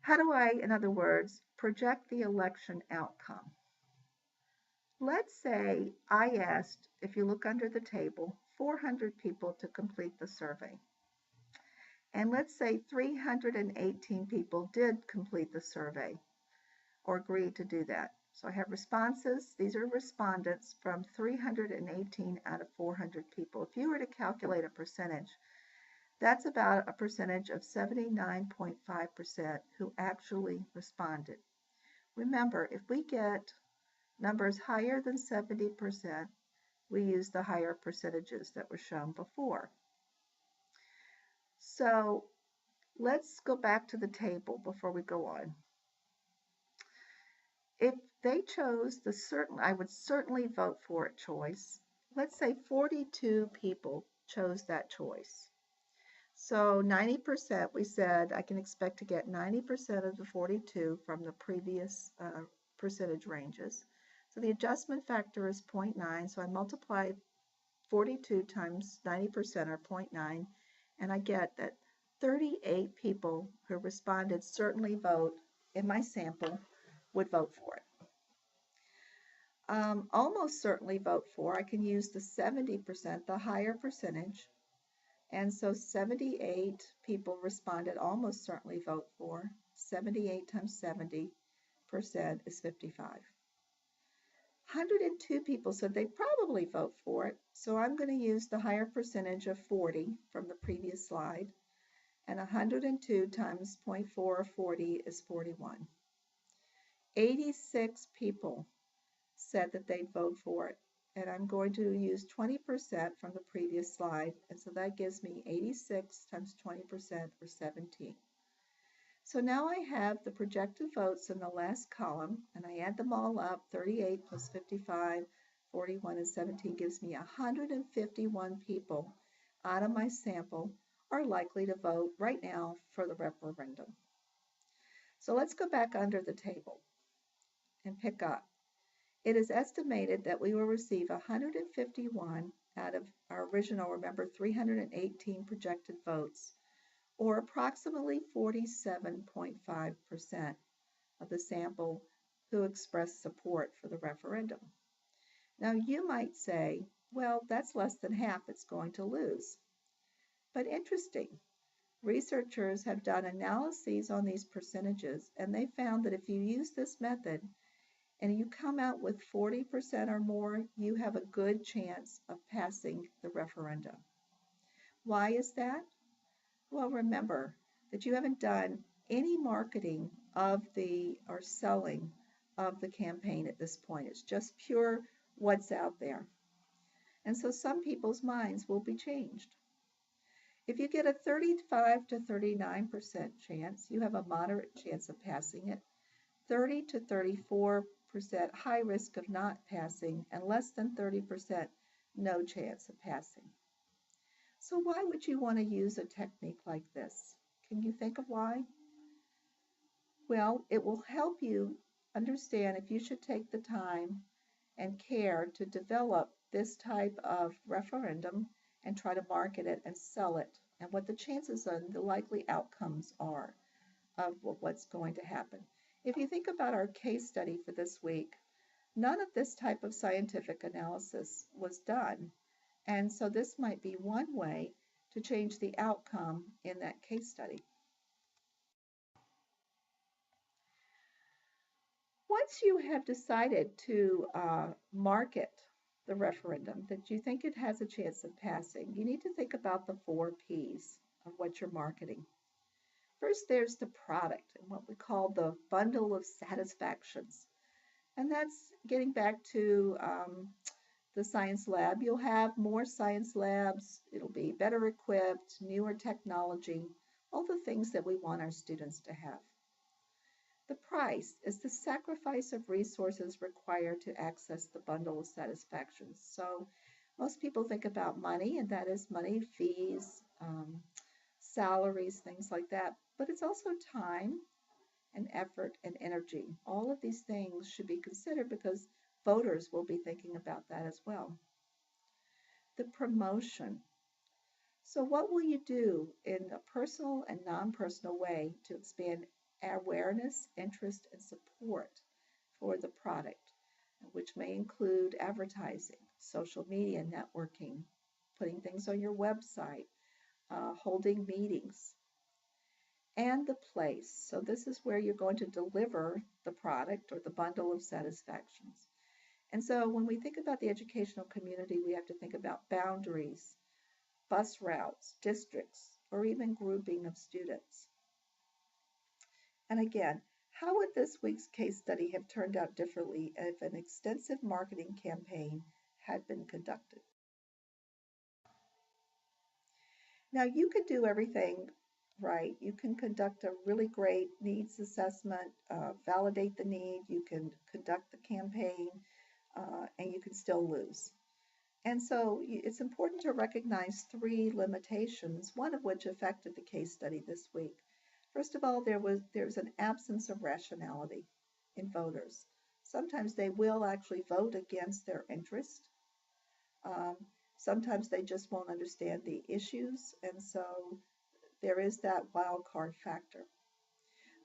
How do I, in other words, project the election outcome? Let's say I asked, if you look under the table, 400 people to complete the survey. And let's say 318 people did complete the survey or agreed to do that. So I have responses. These are respondents from 318 out of 400 people. If you were to calculate a percentage, that's about a percentage of 79.5% who actually responded. Remember, if we get numbers higher than 70%, we use the higher percentages that were shown before. So let's go back to the table before we go on. If they chose I would certainly vote for it choice. Let's say 42 people chose that choice. So 90%, we said I can expect to get 90% of the 42 from the previous percentage ranges. So the adjustment factor is 0.9, so I multiply 42 times 90% or 0.9, and I get that 38 people who responded certainly vote in my sample would vote for it. Almost certainly vote for, I can use the 70%, the higher percentage, and so 78 people responded almost certainly vote for. 78 times 70% is 55. 102 people said they'd probably vote for it, so I'm going to use the higher percentage of 40 from the previous slide, and 102 times 0.4 or 40 is 41. 86 people said that they'd vote for it, and I'm going to use 20% from the previous slide, and so that gives me 86 times 20% or 17. So now I have the projected votes in the last column, and I add them all up. 38 plus 55, 41, and 17 gives me 151 people out of my sample are likely to vote right now for the referendum. So let's go back under the table and pick up. It is estimated that we will receive 151 out of our original, remember, 318 projected votes, or approximately 47.5% of the sample who expressed support for the referendum. Now you might say, well, that's less than half it's going to lose. But interesting, researchers have done analyses on these percentages, and they found that if you use this method and you come out with 40% or more, you have a good chance of passing the referendum. Why is that? Well, remember that you haven't done any marketing of or selling of the campaign at this point. It's just pure what's out there. And so some people's minds will be changed. If you get a 35 to 39% chance, you have a moderate chance of passing it. 30 to 34% high risk of not passing, and less than 30% no chance of passing. So why would you want to use a technique like this? Can you think of why? Well, it will help you understand if you should take the time and care to develop this type of referendum and try to market it and sell it, and what the chances and the likely outcomes are of what's going to happen. If you think about our case study for this week, none of this type of scientific analysis was done. And so this might be one way to change the outcome in that case study. Once you have decided to market the referendum, that you think it has a chance of passing, you need to think about the 4 P's of what you're marketing. First, there's the product and what we call the bundle of satisfactions. And that's getting back to the science lab. You'll have more science labs. It'll be better equipped, newer technology, all the things that we want our students to have. The price is the sacrifice of resources required to access the bundle of satisfactions. So most people think about money, and that is money, fees, salaries, things like that. But it's also time and effort and energy. All of these things should be considered because voters will be thinking about that as well. The promotion. So what will you do in a personal and non-personal way to expand awareness, interest, and support for the product, which may include advertising, social media networking, putting things on your website, holding meetings, and the place. So this is where you're going to deliver the product or the bundle of satisfactions. And so when we think about the educational community, we have to think about boundaries, bus routes, districts, or even grouping of students. And again, how would this week's case study have turned out differently if an extensive marketing campaign had been conducted? Now, you could do everything right. You can conduct a really great needs assessment, validate the need, you can conduct the campaign, and you can still lose. And so it's important to recognize three limitations, one of which affected the case study this week. First of all, there's an absence of rationality in voters. Sometimes they will actually vote against their interest. Um, Sometimes they just won't understand the issues, and so there is that wild card factor.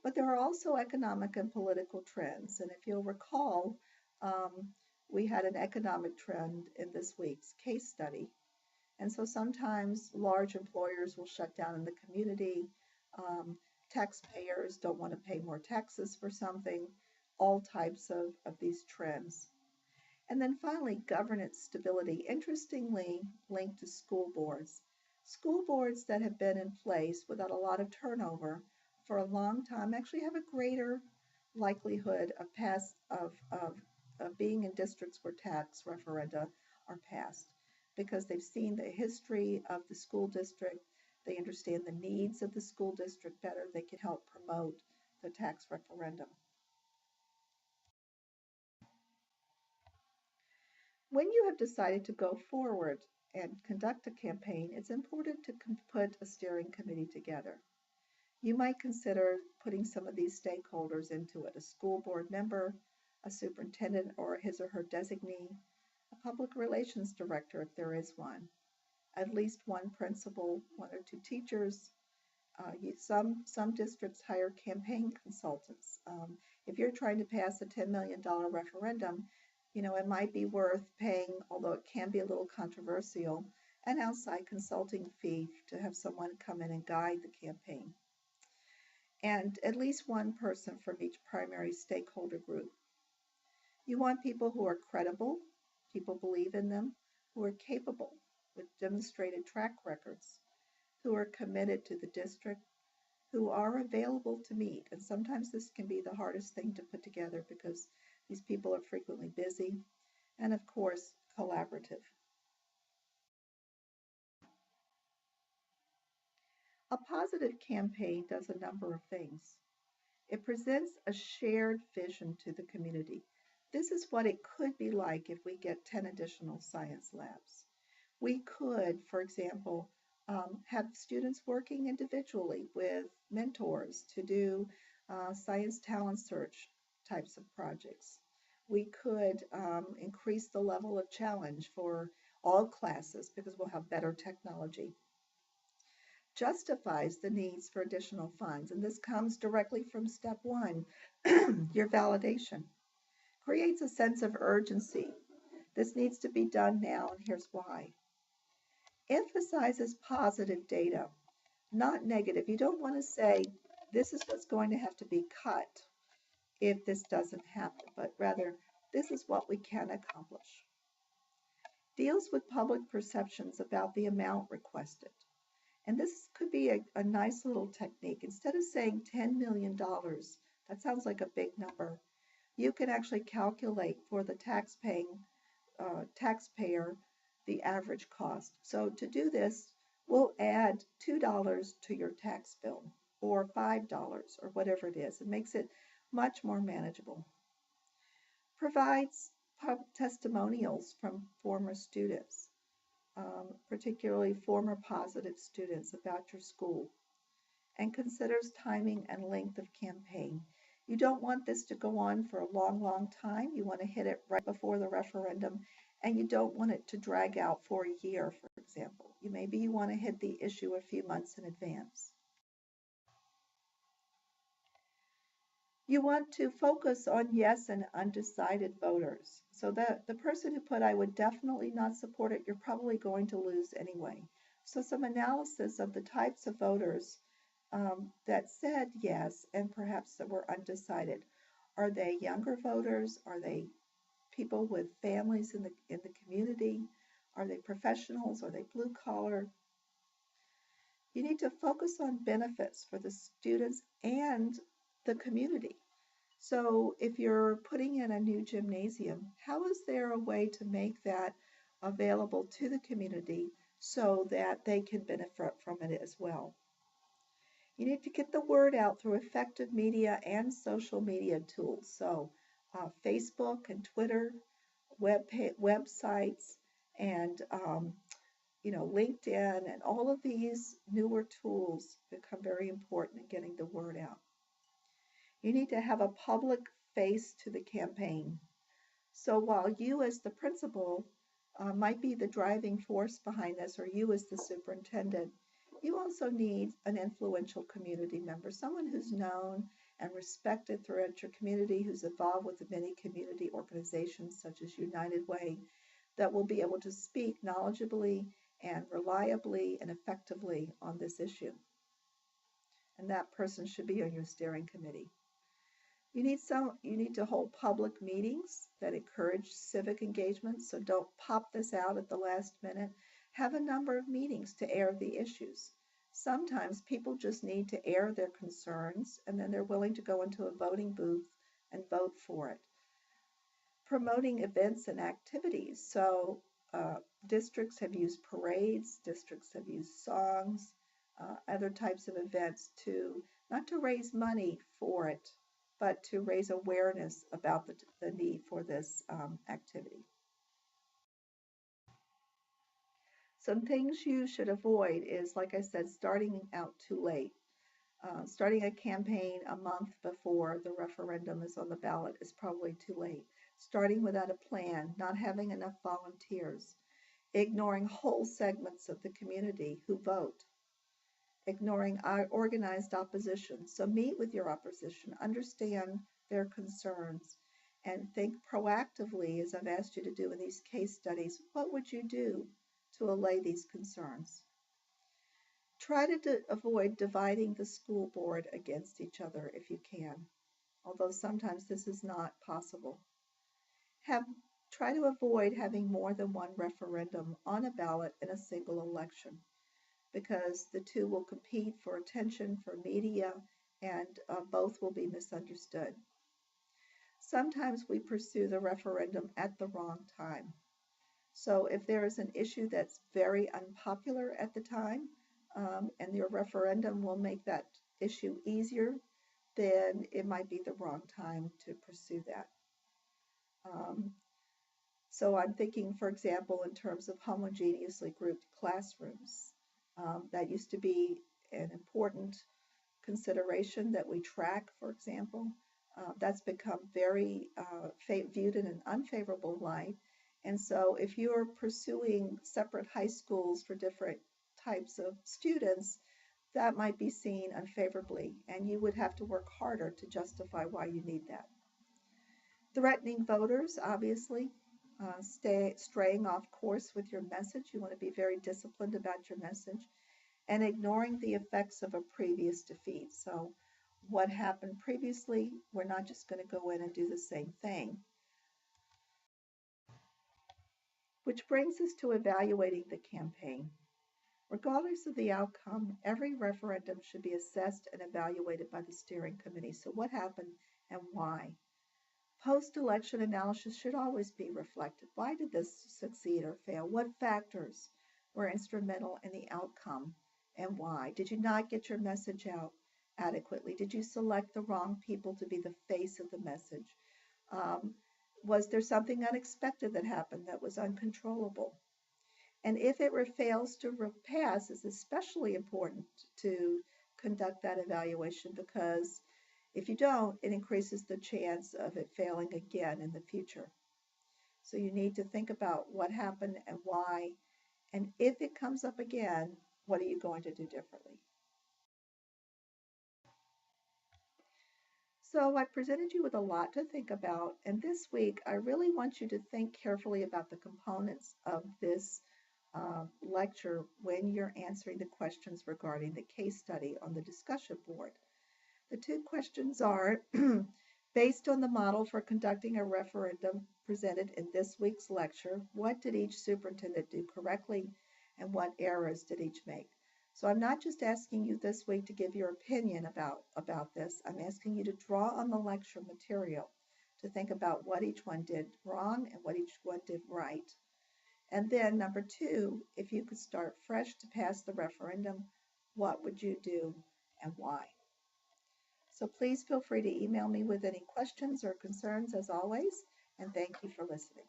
But there are also economic and political trends, and if you'll recall, um, we had an economic trend in this week's case study. And so sometimes large employers will shut down in the community. Um, Taxpayers don't want to pay more taxes for something, all types of these trends. And then finally, governance stability, interestingly linked to school boards. School boards that have been in place without a lot of turnover for a long time actually have a greater likelihood of being in districts where tax referenda are passed because they've seen the history of the school district, they understand the needs of the school district better, they can help promote the tax referendum. When you have decided to go forward and conduct a campaign, it's important to put a steering committee together. You might consider putting some of these stakeholders into it, a school board member, a superintendent or his or her designee, a public relations director if there is one, at least one principal, one or two teachers. Some districts hire campaign consultants. If you're trying to pass a $10 million referendum, it might be worth paying, although it can be a little controversial, an outside consulting fee to have someone come in and guide the campaign. And at least one person from each primary stakeholder group. You want people who are credible, people believe in them, who are capable with demonstrated track records, who are committed to the district, who are available to meet. And sometimes this can be the hardest thing to put together because these people are frequently busy. And of course, collaborative. A positive campaign does a number of things. It presents a shared vision to the community. This is what it could be like if we get 10 additional science labs. We could, for example, have students working individually with mentors to do science talent search types of projects. We could increase the level of challenge for all classes because we'll have better technology. Justifies the needs for additional funds, and this comes directly from step one, your validation. Creates a sense of urgency. This needs to be done now, and here's why. Emphasizes positive data, not negative. You don't want to say, this is what's going to have to be cut if this doesn't happen, but rather, this is what we can accomplish. Deals with public perceptions about the amount requested. And this could be a nice little technique. Instead of saying $10 million, that sounds like a big number, you can actually calculate for the taxpayer the average cost. So to do this, we'll add $2 to your tax bill or $5 or whatever it is. It makes it much more manageable. Provides testimonials from former students. Particularly former positive students about your school, and considers timing and length of campaign. You don't want this to go on for a long, long time. You want to hit it right before the referendum, and you don't want it to drag out for a year, for example. Maybe you want to hit the issue a few months in advance. You want to focus on yes and undecided voters. So the person who put, I would definitely not support it, you're probably going to lose anyway. So some analysis of the types of voters that said yes and perhaps that were undecided. Are they younger voters? Are they people with families in the community? Are they professionals? Are they blue collar? You need to focus on benefits for the students and the community. So if you're putting in a new gymnasium, how is there a way to make that available to the community so that they can benefit from it as well? You need to get the word out through effective media and social media tools. So Facebook and Twitter, websites, and LinkedIn, and all of these newer tools become very important in getting the word out. You need to have a public face to the campaign. So while you as the principal might be the driving force behind this, or you as the superintendent, you also need an influential community member, someone who's known and respected throughout your community, who's involved with many community organizations such as United Way, that will be able to speak knowledgeably and reliably and effectively on this issue. And that person should be on your steering committee. You need to hold public meetings that encourage civic engagement, so don't pop this out at the last minute. Have a number of meetings to air the issues. Sometimes people just need to air their concerns and then they're willing to go into a voting booth and vote for it. Promoting events and activities. So districts have used parades, districts have used songs, other types of events to not to raise money for it, but to raise awareness about the need for this activity. Some things you should avoid is, like I said, starting out too late. Starting a campaign a month before the referendum is on the ballot is probably too late. Starting without a plan, not having enough volunteers, ignoring whole segments of the community who vote, ignoring organized opposition. So meet with your opposition, understand their concerns, and think proactively, as I've asked you to do in these case studies, what would you do to allay these concerns? Try to avoid dividing the school board against each other if you can, although sometimes this is not possible. Try to avoid having more than one referendum on a ballot in a single election, because the two will compete for attention, for media, and both will be misunderstood. Sometimes we pursue the referendum at the wrong time. So if there is an issue that's very unpopular at the time, and your referendum will make that issue easier, then it might be the wrong time to pursue that. So I'm thinking, for example, in terms of homogeneously grouped classrooms. That used to be an important consideration that we track, for example. That's become very viewed in an unfavorable light. And so if you're pursuing separate high schools for different types of students, that might be seen unfavorably, and you would have to work harder to justify why you need that. Threatening voters, obviously, straying off course with your message. You want to be very disciplined about your message, and ignoring the effects of a previous defeat. So what happened previously, we're not just going to go in and do the same thing. Which brings us to evaluating the campaign. Regardless of the outcome, every referendum should be assessed and evaluated by the steering committee. So what happened and why? Post-election analysis should always be reflected. Why did this succeed or fail? What factors were instrumental in the outcome and why? Did you not get your message out adequately? Did you select the wrong people to be the face of the message? Was there something unexpected that happened that was uncontrollable? And if it fails to pass, it's especially important to conduct that evaluation, because if you don't, it increases the chance of it failing again in the future. So you need to think about what happened and why, and if it comes up again, what are you going to do differently? So I presented you with a lot to think about, and this week I really want you to think carefully about the components of this lecture when you're answering the questions regarding the case study on the discussion board. The two questions are, based on the model for conducting a referendum presented in this week's lecture, what did each superintendent do correctly and what errors did each make? So I'm not just asking you this week to give your opinion about this. I'm asking you to draw on the lecture material to think about what each one did wrong and what each one did right. And then number two, if you could start fresh to pass the referendum, what would you do and why? So please feel free to email me with any questions or concerns as always, and thank you for listening.